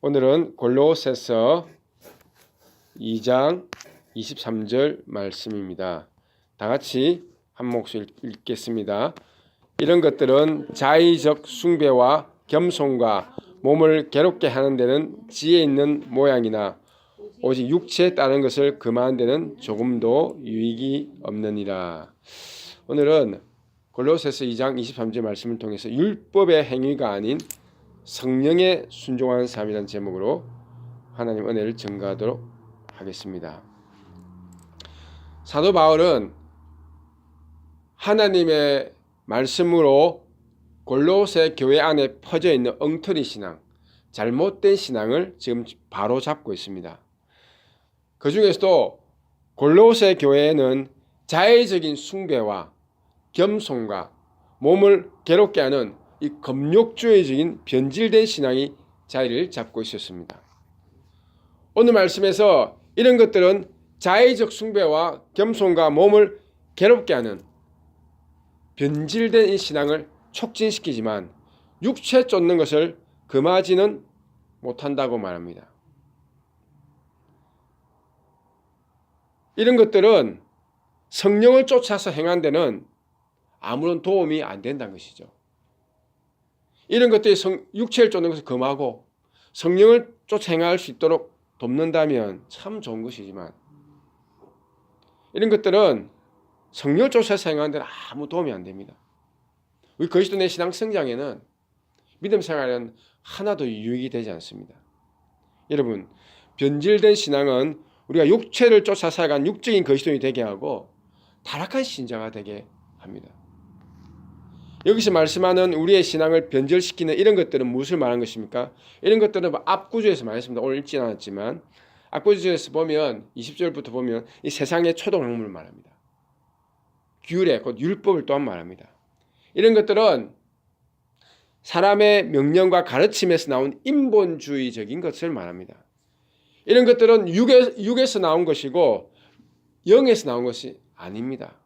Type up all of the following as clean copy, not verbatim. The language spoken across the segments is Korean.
오늘은 골로새서 2장 23절 말씀입니다. 다 같이 한 목소리 읽겠습니다. 이런 것들은 자의적 숭배와 겸손과 몸을 괴롭게 하는 데는 지혜 있는 모양이나 오직 육체에 따른 것을 금하는 데는 조금도 유익이 없느니라. 오늘은 골로새서 2장 23절 말씀을 통해서 율법의 행위가 아닌 성령에 순종하는 삶이라는 제목으로 하나님 은혜를 증거하도록 하겠습니다. 사도 바울은 하나님의 말씀으로 골로새 교회 안에 퍼져 있는 엉터리 신앙, 잘못된 신앙을 지금 바로 잡고 있습니다. 그 중에서도 골로새 교회에는 자의적인 숭배와 겸손과 몸을 괴롭게 하는 이 금욕주의적인 변질된 신앙이 자리를 잡고 있었습니다. 오늘 말씀에서 이런 것들은 자의적 숭배와 겸손과 몸을 괴롭게 하는 변질된 이 신앙을 촉진시키지만 육체 쫓는 것을 금하지는 못한다고 말합니다. 이런 것들은 성령을 쫓아서 행한 데는 아무런 도움이 안 된다는 것이죠. 이런 것들이 육체를 쫓는 것을 금하고 성령을 쫓아 행할 수 있도록 돕는다면 참 좋은 것이지만 이런 것들은 성령을 쫓아서 행하는 데는 아무 도움이 안 됩니다. 우리 그리스도인의 신앙 성장에는 믿음 생활에는 하나도 유익이 되지 않습니다. 여러분, 변질된 신앙은 우리가 육체를 쫓아 살아간 육적인 그리스도인이 되게 하고 타락한 신자가 되게 합니다. 여기서 말씀하는 우리의 신앙을 변절시키는 이런 것들은 무엇을 말하는 것입니까? 이런 것들은 앞구조에서 말했습니다. 오늘 읽지는 않았지만 앞구조에서 보면 20절부터 보면 이 세상의 초동학문을 말합니다. 규례, 곧 율법을 또한 말합니다. 이런 것들은 사람의 명령과 가르침에서 나온 인본주의적인 것을 말합니다. 이런 것들은 육에서 나온 것이고 영에서 나온 것이 아닙니다.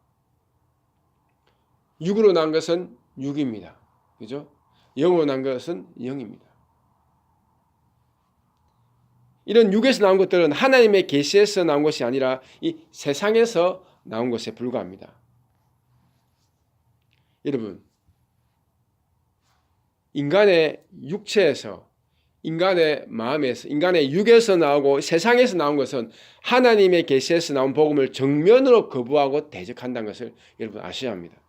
육으로 난 것은 육입니다. 그죠? 영으로 난 것은 영입니다. 이런 육에서 나온 것들은 하나님의 계시에서 나온 것이 아니라 이 세상에서 나온 것에 불과합니다. 여러분, 인간의 육체에서, 인간의 마음에서, 인간의 육에서 나오고 세상에서 나온 것은 하나님의 계시에서 나온 복음을 정면으로 거부하고 대적한다는 것을 여러분 아셔야 합니다.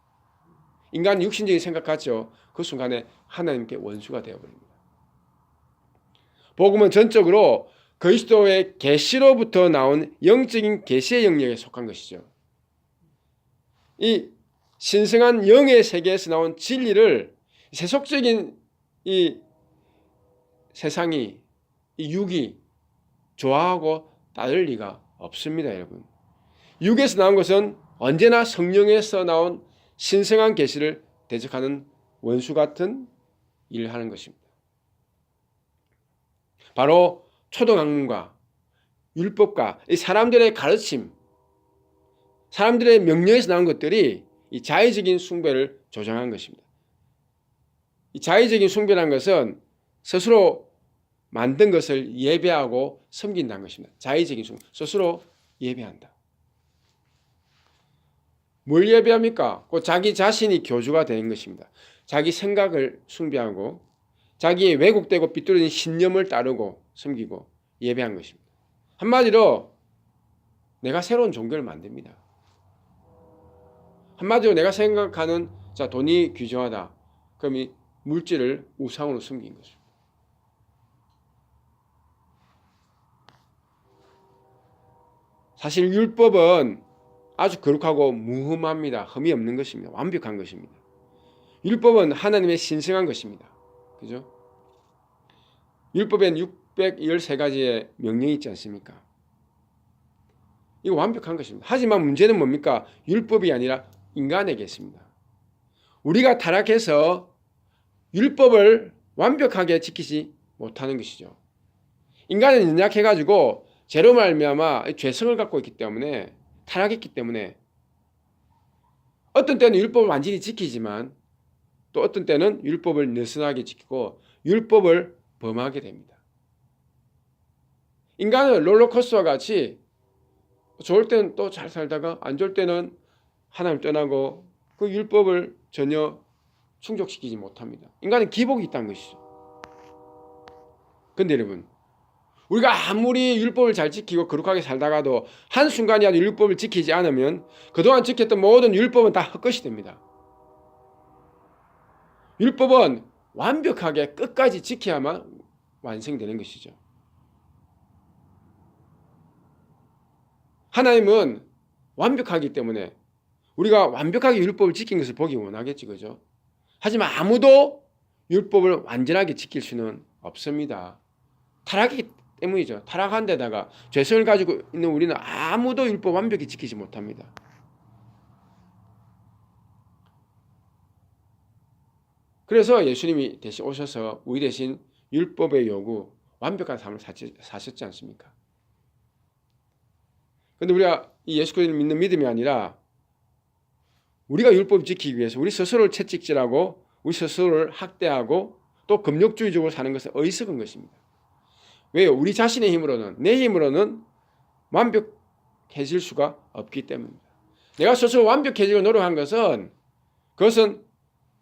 인간은 육신적인 생각하죠. 그 순간에 하나님께 원수가 되어버립니다. 복음은 전적으로 그리스도의 계시로부터 나온 영적인 계시의 영역에 속한 것이죠. 이 신성한 영의 세계에서 나온 진리를 세속적인 이 세상이, 이 육이 좋아하고 따를 리가 없습니다, 여러분. 육에서 나온 것은 언제나 성령에서 나온 신성한 계시를 대적하는 원수 같은 일을 하는 것입니다. 바로 초등학문과 율법과 이 사람들의 가르침, 사람들의 명령에서 나온 것들이 이 자의적인 숭배를 조장한 것입니다. 이 자의적인 숭배라는 것은 스스로 만든 것을 예배하고 섬긴다는 것입니다. 자의적인 숭배, 스스로 예배한다. 뭘 예배합니까? 곧 자기 자신이 교주가 되는 것입니다. 자기 생각을 숭배하고 자기의 왜곡되고 삐뚤어진 신념을 따르고 섬기고 예배한 것입니다. 한마디로 내가 새로운 종교를 만듭니다. 한마디로 내가 생각하는 돈이 귀중하다. 그럼 이 물질을 우상으로 섬긴 것입니다. 사실 율법은 아주 거룩하고 무흠합니다. 흠이 없는 것입니다. 완벽한 것입니다. 율법은 하나님의 신성한 것입니다. 그죠? 율법엔 613가지의 명령이 있지 않습니까? 이거 완벽한 것입니다. 하지만 문제는 뭡니까? 율법이 아니라 인간에게 있습니다. 우리가 타락해서 율법을 완벽하게 지키지 못하는 것이죠. 인간은 연약해가지고 죄로 말미암아 죄성을 갖고 있기 때문에 타락했기 때문에 어떤 때는 율법을 완전히 지키지만 또 어떤 때는 율법을 느슨하게 지키고 율법을 범하게 됩니다. 인간은 롤러코스터와 같이 좋을 때는 또 잘 살다가 안 좋을 때는 하나님 떠나고 그 율법을 전혀 충족시키지 못합니다. 인간은 기복이 있다는 것이죠. 근데 여러분, 우리가 아무리 율법을 잘 지키고 거룩하게 살다가도 한순간이라도 율법을 지키지 않으면 그동안 지켰던 모든 율법은 다 헛것이 됩니다. 율법은 완벽하게 끝까지 지켜야만 완성되는 것이죠. 하나님은 완벽하기 때문에 우리가 완벽하게 율법을 지킨 것을 보기 원하겠지, 그죠? 하지만 아무도 율법을 완전하게 지킬 수는 없습니다. 타락이기 때문이죠. 타락한 데다가 죄성을 가지고 있는 우리는 아무도 율법 완벽히 지키지 못합니다. 그래서 예수님이 대신 오셔서 우리 대신 율법의 요구, 완벽한 삶을 사셨지 않습니까? 그런데 우리가 이 예수 그리스도를 믿는 믿음이 아니라 우리가 율법을 지키기 위해서 우리 스스로를 채찍질하고 우리 스스로를 학대하고 또 금욕주의적으로 사는 것은 어리석은 것입니다. 왜요? 우리 자신의 힘으로는, 내 힘으로는 완벽해질 수가 없기 때문입니다. 내가 스스로 완벽해지려 노력한 것은 그것은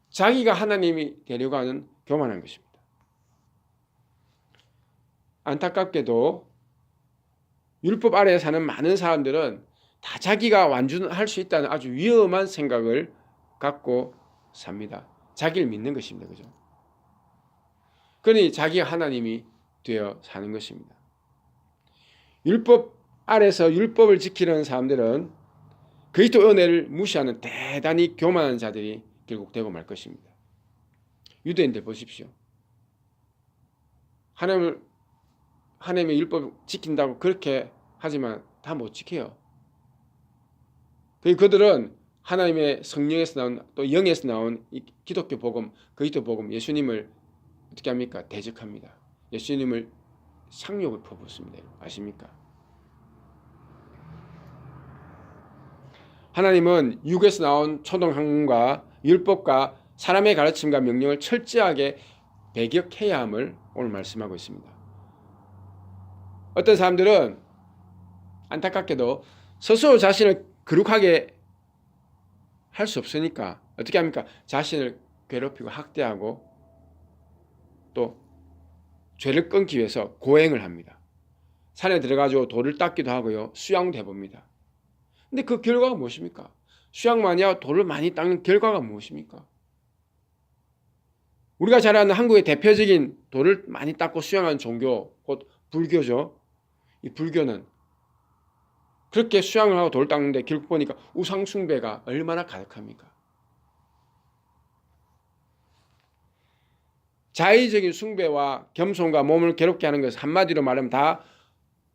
자기가 하나님이 되려고 하는 교만한 것입니다. 안타깝게도 율법 아래에 사는 많은 사람들은 다 자기가 완전할 수 있다는 아주 위험한 생각을 갖고 삽니다. 자기를 믿는 것입니다. 그죠? 그러니 자기가 하나님이 되어 사는 것입니다. 율법 아래서 율법을 지키려는 사람들은 그리스도 은혜를 무시하는 대단히 교만한 자들이 결국 되고 말 것입니다. 유대인들 보십시오. 하나님의 율법을 지킨다고 그렇게 하지만 다 못 지켜요. 그들은 하나님의 성령에서 나온 또 영에서 나온 이 기독교 복음, 그리스도 복음, 예수님을 어떻게 합니까? 대적합니다. 예수님을 상욕을 퍼붓습니다. 아십니까? 하나님은 육에서 나온 초등학문과 율법과 사람의 가르침과 명령을 철저하게 배격해야 함을 오늘 말씀하고 있습니다. 어떤 사람들은 안타깝게도 스스로 자신을 거룩하게 할 수 없으니까 어떻게 합니까? 자신을 괴롭히고 학대하고 또 죄를 끊기 위해서 고행을 합니다. 산에 들어가지고 돌을 닦기도 하고요. 수양도 해봅니다. 근데 그 결과가 무엇입니까? 수양 많이 하고 돌을 많이 닦는 결과가 무엇입니까? 우리가 잘 아는 한국의 대표적인 돌을 많이 닦고 수양하는 종교, 곧 불교죠. 이 불교는 그렇게 수양을 하고 돌 닦는데 결국 보니까 우상 숭배가 얼마나 가득합니까? 자의적인 숭배와 겸손과 몸을 괴롭게 하는 것은 한마디로 말하면 다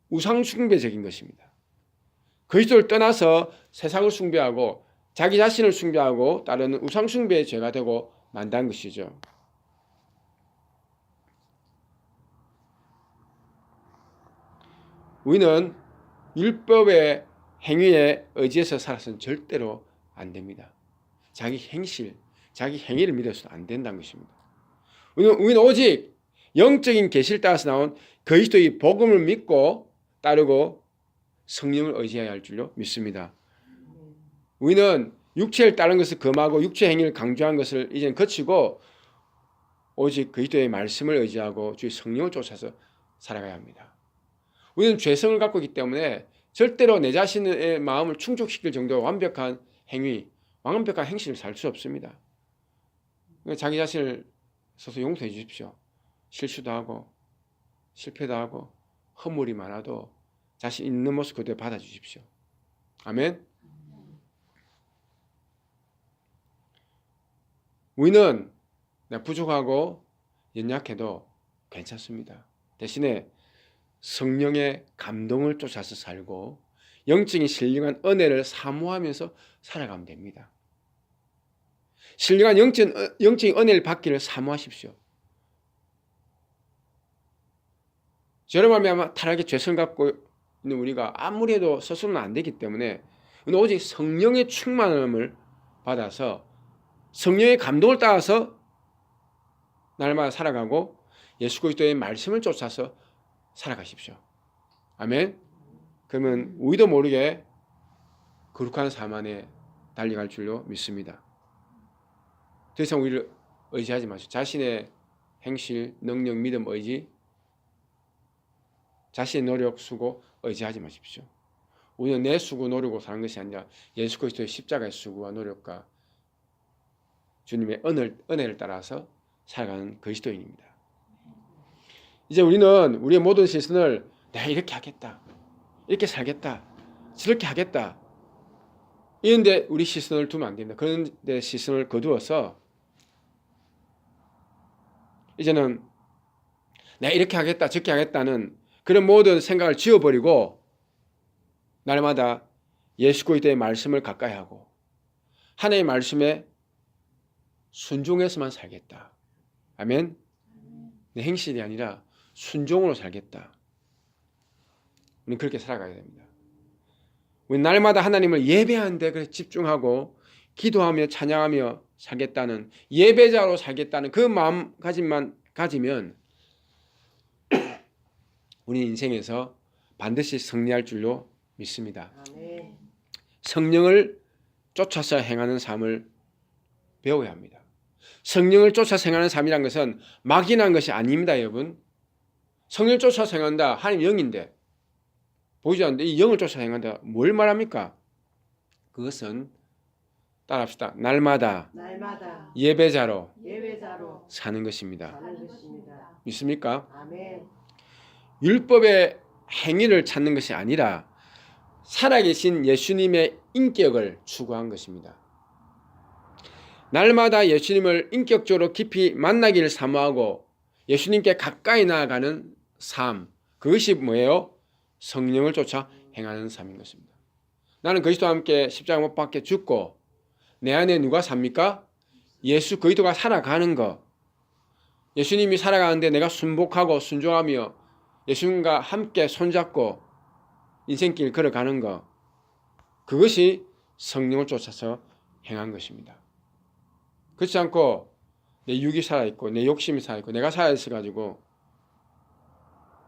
우상 숭배적인 것입니다. 그리스도를 떠나서 세상을 숭배하고 자기 자신을 숭배하고 따르는 우상 숭배의 죄가 되고 만다는 것이죠. 우리는 율법의 행위에 의지해서 살아서는 절대로 안 됩니다. 자기 행실, 자기 행위를 믿어서는 안 된다는 것입니다. 우리는 오직 영적인 계시를 따라서 나온 그리스도의 복음을 믿고 따르고 성령을 의지해야 할 줄로 믿습니다. 우리는 육체를 따르는 것을 금하고 육체 행위를 강조한 것을 이제는 거치고 오직 그리스도의 말씀을 의지하고 주의 성령을 쫓아서 살아가야 합니다. 우리는 죄성을 갖고 있기 때문에 절대로 내 자신의 마음을 충족시킬 정도의 완벽한 행위, 완벽한 행실을 살 수 없습니다. 자기 자신을 스스로 용서해 주십시오. 실수도 하고 실패도 하고 허물이 많아도 자신 있는 모습 그대로 받아주십시오. 아멘. 우리는 부족하고 연약해도 괜찮습니다. 대신에 성령의 감동을 쫓아서 살고 영적인 신령한 은혜를 사모하면서 살아가면 됩니다. 신령한 영적인 은혜를 받기를 사모하십시오. 저런 말미암아 타락의 죄성을 갖고 있는 우리가 아무리 해도 스스로는 안 되기 때문에 오직 성령의 충만함을 받아서 성령의 감동을 따라서 날마다 살아가고 예수 그리스도의 말씀을 쫓아서 살아가십시오. 아멘. 그러면 우리도 모르게 거룩한 삶 안에 달려갈 줄로 믿습니다. 더 이상 우리를 의지하지 마시고 자신의 행실, 능력, 믿음, 의지, 자신의 노력, 수고 의지하지 마십시오. 우리는 내 수고, 노력으로 사는 것이 아니라 예수 그리스도의 십자가의 수고와 노력과 주님의 은혜를 따라서 살아가는 그리스도인입니다. 이제 우리는 우리의 모든 시선을 내가 이렇게 하겠다, 이렇게 살겠다, 저렇게 하겠다 이런 데 우리 시선을 두면 안 됩니다. 그런 데 시선을 거두어서 이제는 내가 이렇게 하겠다, 저렇게 하겠다는 그런 모든 생각을 지워버리고 날마다 예수 그리스도의 말씀을 가까이 하고 하나님의 말씀에 순종해서만 살겠다. 아멘. 내 행실이 아니라 순종으로 살겠다. 우리는 그렇게 살아가야 됩니다. 우리 날마다 하나님을 예배하는 데 그래서 집중하고 기도하며 찬양하며 살겠다는, 예배자로 살겠다는 그 마음가짐만 가지면 우리 인생에서 반드시 승리할 줄로 믿습니다. 아멘. 성령을 쫓아서 행하는 삶을 배워야 합니다. 성령을 쫓아서 행하는 삶이란 것은 막연한 것이 아닙니다, 여러분. 성령을 쫓아서 행한다. 하나님 영인데 보이지 않는데 이 영을 쫓아서 행한다. 뭘 말합니까? 그것은 따라합시다. 날마다 예배자로 사는 것입니다. 믿습니까? 아멘. 율법의 행위를 찾는 것이 아니라 살아계신 예수님의 인격을 추구한 것입니다. 날마다 예수님을 인격적으로 깊이 만나기를 사모하고 예수님께 가까이 나아가는 삶, 그것이 뭐예요? 성령을 쫓아 행하는 삶인 것입니다. 나는 그리스도와 함께 십자가 못 박혀 죽고 내 안에 누가 삽니까? 예수 그리스도가 살아가는 것. 예수님이 살아가는데 내가 순복하고 순종하며 예수님과 함께 손잡고 인생길 걸어가는 것. 그것이 성령을 쫓아서 행한 것입니다. 그렇지 않고 내 육이 살아있고 내 욕심이 살아있고 내가 살아있어가지고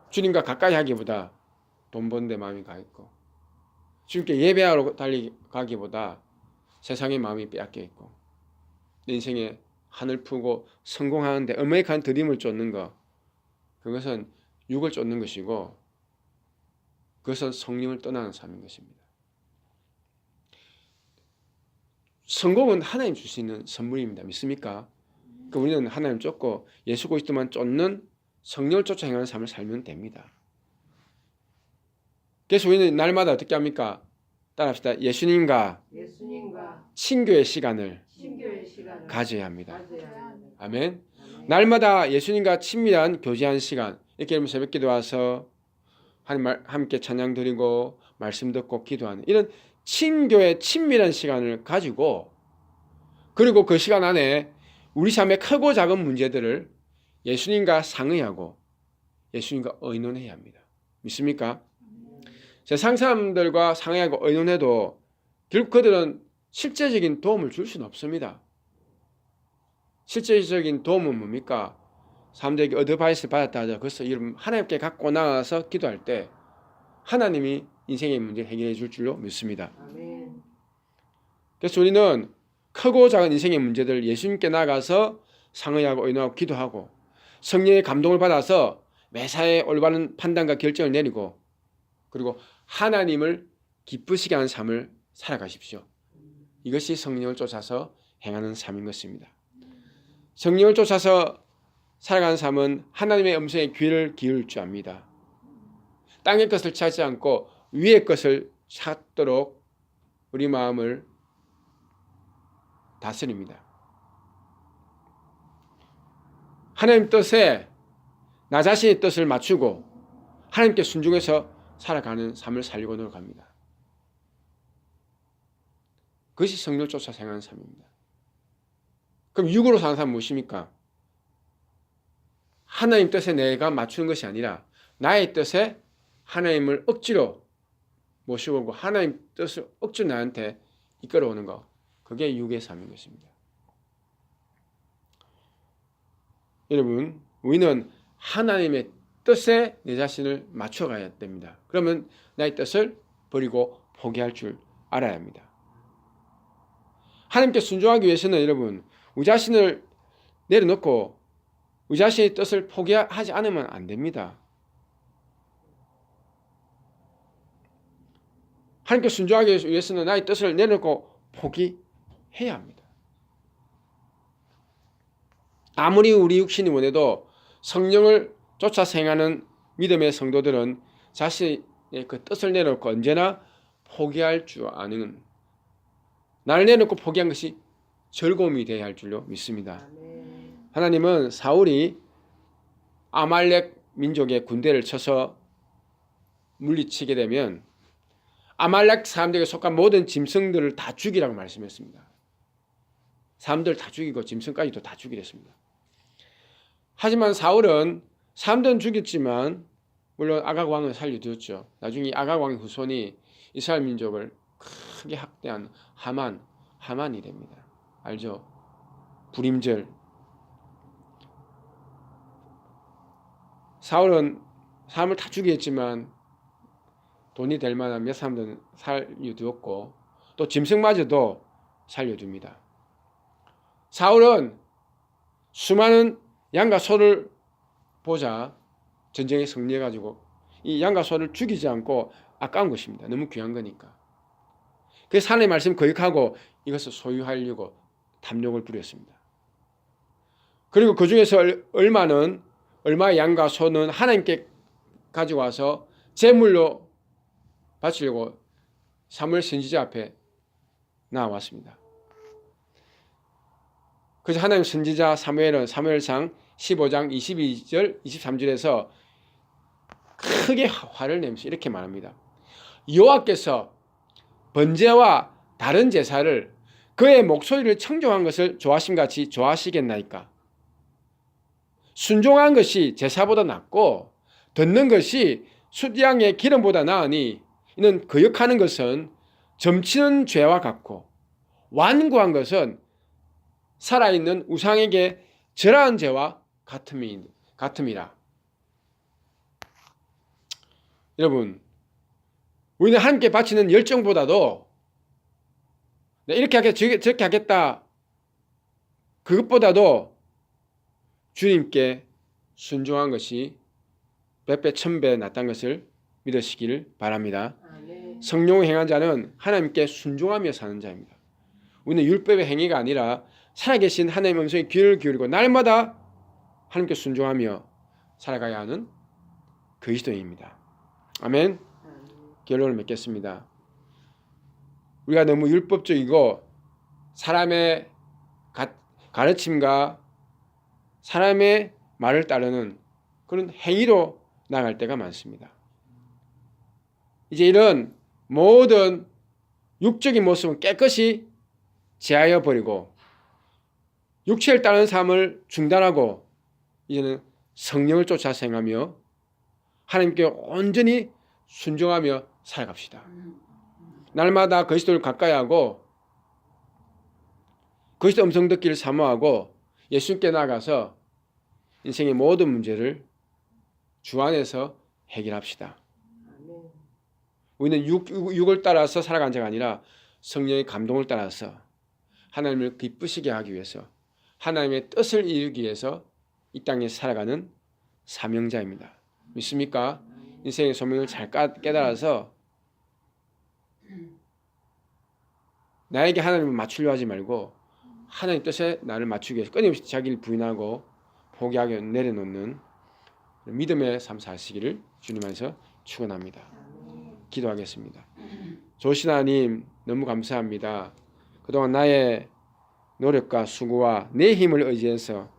주님과 가까이 하기보다 돈 버는 데 마음이 가 있고 주님께 예배하러 달려가기보다 세상의 마음이 빼앗겨 있고 내 인생에 하늘 푸고 성공하는데 어메이칸 드림을 쫓는 것, 그것은 육을 쫓는 것이고 그것은 성령을 떠나는 삶인 것입니다. 성공은 하나님 줄 수 있는 선물입니다. 믿습니까? 그러니까 우리는 하나님 쫓고 예수 그리스도만 쫓는 성령을 쫓아 행하는 삶을 살면 됩니다. 그래서 우리는 날마다 어떻게 합니까? 따라합시다. 예수님과 친교의 시간을 가져야 합니다. 아멘. 날마다 예수님과 친밀한 교제한 시간, 이렇게 여러분 새벽 기도 와서 하나님 함께 찬양 드리고 말씀 듣고 기도하는 이런 친교의 친밀한 시간을 가지고, 그리고 그 시간 안에 우리 삶의 크고 작은 문제들을 예수님과 상의하고 예수님과 의논해야 합니다. 믿습니까? 세상 사람들과 상의하고 의논해도 결국 그들은 실제적인 도움을 줄 수는 없습니다. 실제적인 도움은 뭡니까? 사람들에게 어드바이스 받았다 하죠. 그래서 여러분 하나님께 갖고 나가서 기도할 때 하나님이 인생의 문제를 해결해 줄 줄로 믿습니다. 아멘. 그래서 우리는 크고 작은 인생의 문제들을 예수님께 나가서 상의하고 의논하고 기도하고 성령의 감동을 받아서 매사에 올바른 판단과 결정을 내리고 그리고 하나님을 기쁘시게 하는 삶을 살아가십시오. 이것이 성령을 쫓아서 행하는 삶인 것입니다. 성령을 쫓아서 살아가는 삶은 하나님의 음성에 귀를 기울일 줄 압니다. 땅의 것을 찾지 않고 위의 것을 찾도록 우리 마음을 다스립니다. 하나님 뜻에 나 자신의 뜻을 맞추고 하나님께 순종해서 살아가는 삶을 살려고 노력합니다. 그것이 성령을 쫓아 행하는 삶입니다. 그럼 육으로 사는 사람은 무엇입니까? 하나님 뜻에 내가 맞추는 것이 아니라 나의 뜻에 하나님을 억지로 모시고 하나님 뜻을 억지로 나한테 이끌어오는 것, 그게 육의 삶인 것입니다. 여러분, 우리는 하나님의 뜻에 내 자신을 맞춰가야 됩니다. 그러면 나의 뜻을 버리고 포기할 줄 알아야 합니다. 하나님께 순종하기 위해서는 여러분 우리 자신을 내려놓고 우리 자신의 뜻을 포기하지 않으면 안 됩니다. 하나님께 순종하기 위해서는 나의 뜻을 내려놓고 포기해야 합니다. 아무리 우리 육신이 원해도 성령을 쫓아서 행하는 믿음의 성도들은 자신의 그 뜻을 내려놓고 언제나 포기할 줄 아는, 나를 내려놓고 포기한 것이 즐거움이 되어야 할 줄로 믿습니다. 하나님은 사울이 아말렉 민족의 군대를 쳐서 물리치게 되면 아말렉 사람들에게 속한 모든 짐승들을 다 죽이라고 말씀했습니다. 사람들 다 죽이고 짐승까지도 다 죽이랬습니다. 하지만 사울은 사람들은 죽였지만 물론 아각 왕을 살려두었죠. 나중에 아각 왕의 후손이 이스라엘 민족을 크게 학대한 하만이 됩니다. 알죠? 불임절. 사울은 사람을 다 죽였지만 돈이 될 만한 몇 사람들은 살려두었고 또 짐승마저도 살려둡니다. 사울은 수많은 양과 소를 보자 전쟁에 승리해가지고 이 양과 소를 죽이지 않고 아까운 것입니다. 너무 귀한 거니까. 그래서 하나님의 말씀 거역하고 이것을 소유하려고 탐욕을 부렸습니다. 그리고 그 중에서 얼마의 양과 소는 하나님께 가지고 와서 제물로 바치려고 사무엘 선지자 앞에 나왔습니다. 그래서 하나님 선지자 사무엘은 사무엘상 15장 22절 23절에서 크게 화를 내면서 이렇게 말합니다. 여호와께서 번제와 다른 제사를 그의 목소리를 청종한 것을 좋아하심같이 좋아하시겠나이까? 순종한 것이 제사보다 낫고 듣는 것이 숫양의 기름보다 나으니 이는 거역하는 것은 점치는 죄와 같고 완고한 것은 살아있는 우상에게 절하는 죄와 같음이라. 여러분, 우리는 하나님께 바치는 열정보다도 이렇게 하겠다, 저렇게 하겠다, 그것보다도 주님께 순종한 것이 백배 천배 낫다는 것을 믿으시기를 바랍니다. 성령을 행한 자는 하나님께 순종하며 사는 자입니다. 우리는 율법의 행위가 아니라 살아계신 하나님의 음성에 귀를 기울이고 날마다 하나님께 순종하며 살아가야 하는 그리스도인입니다. 아멘. 결론을 맺겠습니다. 우리가 너무 율법적이고 사람의 가르침과 사람의 말을 따르는 그런 행위로 나갈 때가 많습니다. 이제 이런 모든 육적인 모습은 깨끗이 제하여 버리고 육체를 따르는 삶을 중단하고 이제는 성령을 쫓아서 행하며 하나님께 온전히 순종하며 살아갑시다. 날마다 그리스도를 가까이 하고 그리스도 음성 듣기를 사모하고 예수님께 나가서 인생의 모든 문제를 주 안에서 해결합시다. 우리는 육을 따라서 살아간 자가 아니라 성령의 감동을 따라서 하나님을 기쁘시게 하기 위해서 하나님의 뜻을 이루기 위해서 이 땅에 살아가는 사명자입니다. 믿습니까? 인생의 소명을 잘 깨달아서 나에게 하나님을 맞추려 하지 말고 하나님 뜻에 나를 맞추기 위해서 끊임없이 자기를 부인하고 포기하게 내려놓는 믿음의 삶 사시기를 주님 안에서 축원합니다. 기도하겠습니다. 좋으신 하나님 너무 감사합니다. 그동안 나의 노력과 수고와 내 힘을 의지해서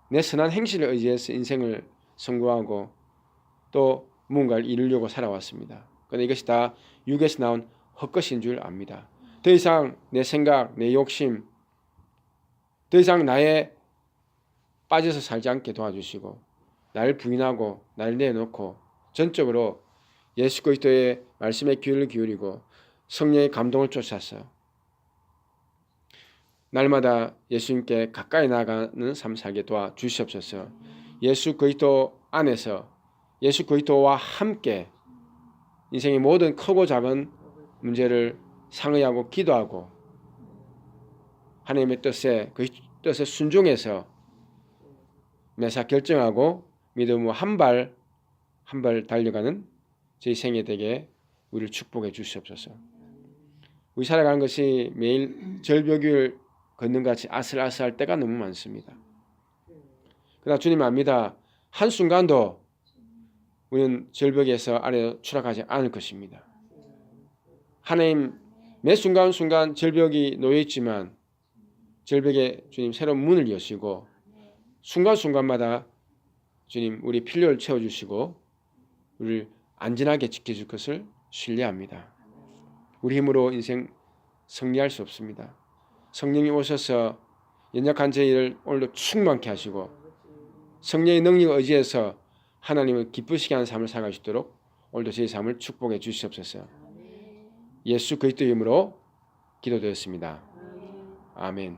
내 선한 행실을 의지해서 인생을 성공하고 또 무언가를 이루려고 살아왔습니다. 그런데 이것이 다 육에서 나온 헛것인 줄 압니다. 더 이상 내 생각, 내 욕심, 더 이상 나에 빠져서 살지 않게 도와주시고 나를 부인하고 나를 내놓고 전적으로 예수 그리스도의 말씀에 귀를 기울이고 성령의 감동을 쫓아서 날마다 예수님께 가까이 나아가는 삶 살게 도와주시옵소서. 예수 그리스도 안에서 예수 그리스도와 함께 인생의 모든 크고 작은 문제를 상의하고 기도하고 하나님의 뜻에 그 뜻에 순종해서 매사 결정하고 믿음으로 한 발 한 발 달려가는 저희 생애 되게 우리를 축복해 주시옵소서. 우리 살아가는 것이 매일 절벽을 걷는 같이 아슬아슬할 때가 너무 많습니다. 그러나 주님 압니다. 한순간도 우리는 절벽에서 아래로 추락하지 않을 것입니다. 하나님 매 순간순간 절벽이 놓여있지만 절벽에 주님 새로운 문을 여시고 순간순간마다 주님 우리 필요를 채워주시고 우리를 안전하게 지켜줄 것을 신뢰합니다. 우리 힘으로 인생 승리할 수 없습니다. 성령이 오셔서 연약한 저희를 오늘도 충만케 하시고 성령의 능력을 의지해서 하나님을 기쁘시게 하는 삶을 살아갈 수 있도록 오늘도 저희 삶을 축복해 주시옵소서. 예수 그리스도의 이름으로 기도드렸습니다. 아멘.